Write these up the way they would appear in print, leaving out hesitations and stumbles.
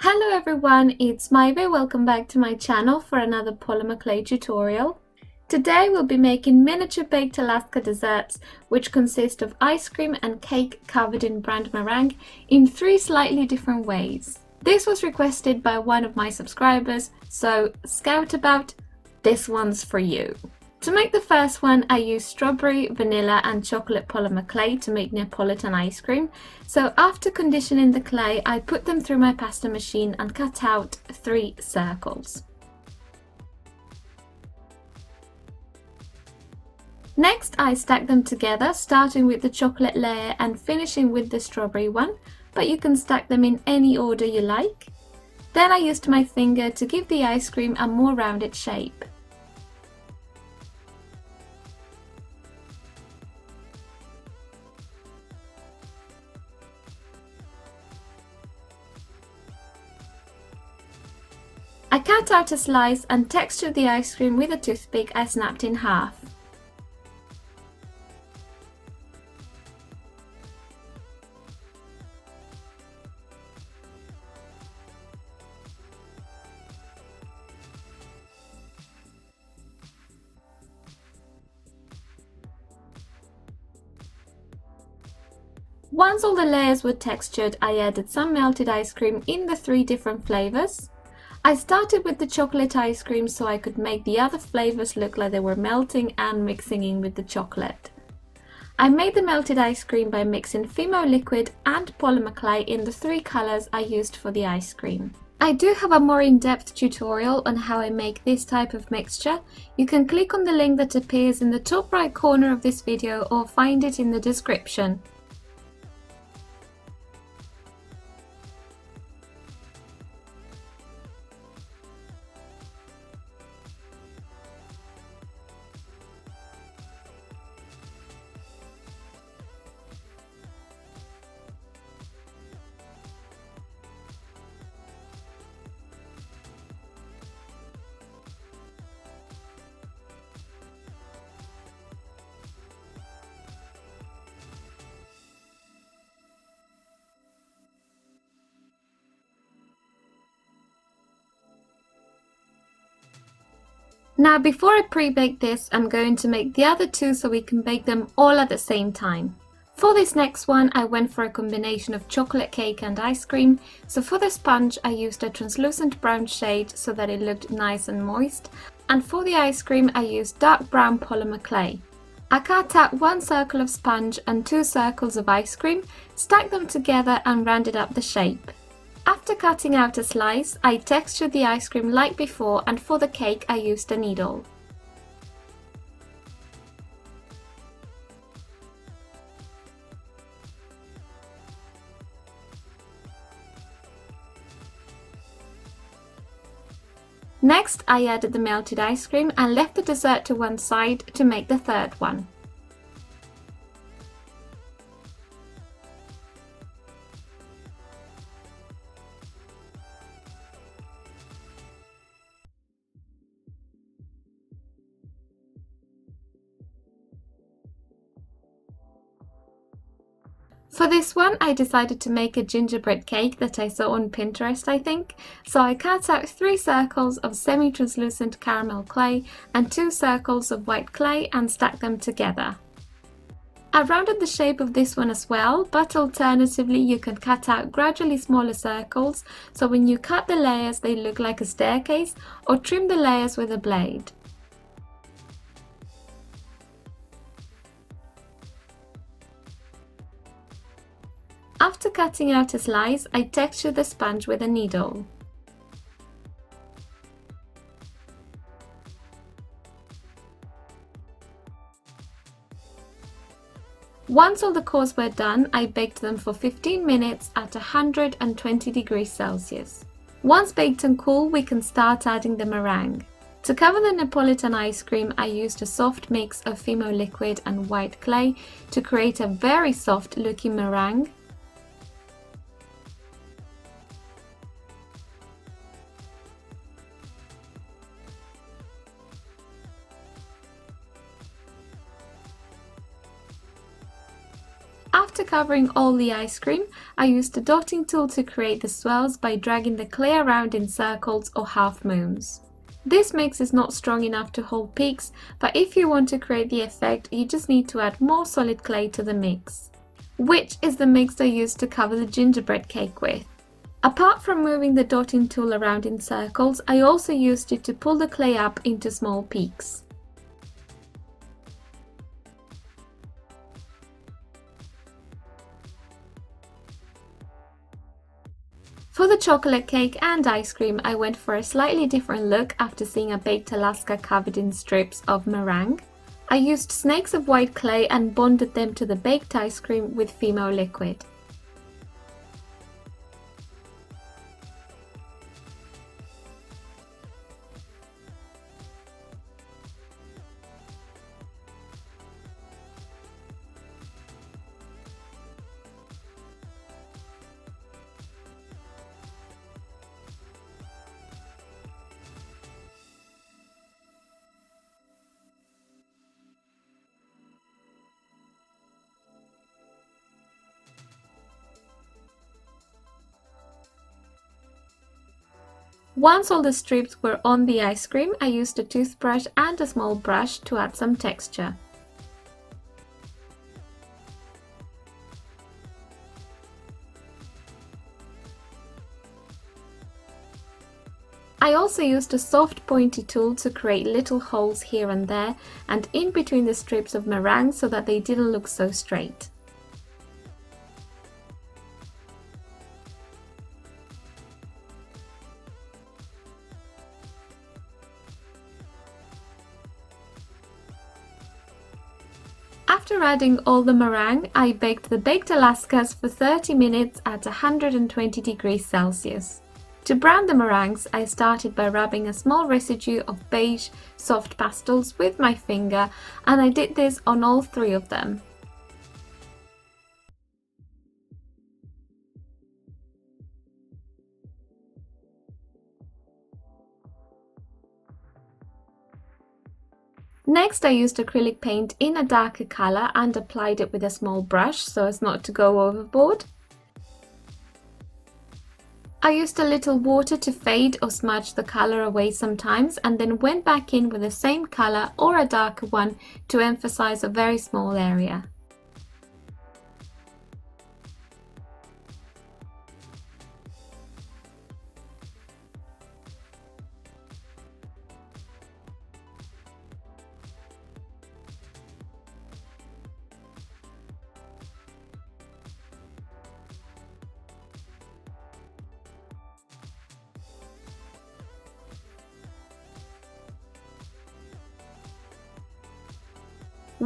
Hello everyone, it's Maive. Welcome back to my channel for another polymer clay tutorial. Today we'll be making miniature baked Alaska desserts, which consist of ice cream and cake covered in brand meringue in 3 slightly different ways. This was requested by one of my subscribers, so scout about, this one's for you. To make the first one, I used strawberry, vanilla and chocolate polymer clay to make Neapolitan ice cream. So after conditioning the clay, I put them through my pasta machine and cut out 3 circles. Next, I stack them together, starting with the chocolate layer and finishing with the strawberry one, but you can stack them in any order you like. Then I used my finger to give the ice cream a more rounded shape. I cut out a slice and textured the ice cream with a toothpick I snapped in half. Once all the layers were textured, I added some melted ice cream in the 3 different flavors. I started with the chocolate ice cream so I could make the other flavors look like they were melting and mixing in with the chocolate. I made the melted ice cream by mixing Fimo liquid and polymer clay in the 3 colors I used for the ice cream. I do have a more in-depth tutorial on how I make this type of mixture. You can click on the link that appears in the top right corner of this video or find it in the description. Now before I pre-bake this, I'm going to make the other 2 so we can bake them all at the same time. For this next one, I went for a combination of chocolate cake and ice cream. So for the sponge, I used a translucent brown shade so that it looked nice and moist. And for the ice cream, I used dark brown polymer clay. I cut out 1 circle of sponge and 2 circles of ice cream, stacked them together and rounded up the shape. After cutting out a slice, I textured the ice cream like before, and for the cake I used a needle. Next, I added the melted ice cream and left the dessert to one side to make the third one. For this one, I decided to make a gingerbread cake that I saw on Pinterest, I think. So I cut out 3 circles of semi-translucent caramel clay and 2 circles of white clay and stacked them together. I rounded the shape of this one as well, but alternatively you can cut out gradually smaller circles, so when you cut the layers they look like a staircase, or trim the layers with a blade. After cutting out a slice, I textured the sponge with a needle. Once all the cores were done, I baked them for 15 minutes at 120 degrees Celsius. Once baked and cool, we can start adding the meringue. To cover the Neapolitan ice cream, I used a soft mix of Fimo liquid and white clay to create a very soft looking meringue. After covering all the ice cream, I used the dotting tool to create the swirls by dragging the clay around in circles or half moons. This mix is not strong enough to hold peaks, but if you want to create the effect, you just need to add more solid clay to the mix, which is the mix I used to cover the gingerbread cake with. Apart from moving the dotting tool around in circles, I also used it to pull the clay up into small peaks. For the chocolate cake and ice cream, I went for a slightly different look after seeing a baked Alaska covered in strips of meringue. I used snakes of white clay and bonded them to the baked ice cream with Fimo liquid. Once all the strips were on the ice cream, I used a toothbrush and a small brush to add some texture. I also used a soft pointy tool to create little holes here and there and in between the strips of meringue so that they didn't look so straight. After adding all the meringue, I baked the baked Alaskas for 30 minutes at 120 degrees Celsius. To brown the meringues, I started by rubbing a small residue of beige soft pastels with my finger, and I did this on all three of them. Next, I used acrylic paint in a darker colour and applied it with a small brush so as not to go overboard. I used a little water to fade or smudge the colour away sometimes and then went back in with the same colour or a darker one to emphasise a very small area.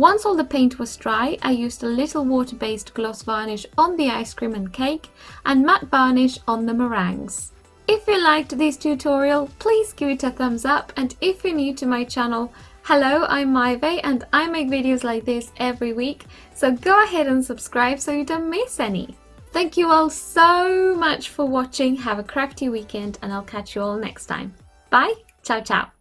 Once all the paint was dry, I used a little water-based gloss varnish on the ice cream and cake and matte varnish on the meringues. If you liked this tutorial, please give it a thumbs up, and if you're new to my channel, hello, I'm Maive and I make videos like this every week, so go ahead and subscribe so you don't miss any. Thank you all so much for watching, have a crafty weekend and I'll catch you all next time. Bye, ciao ciao.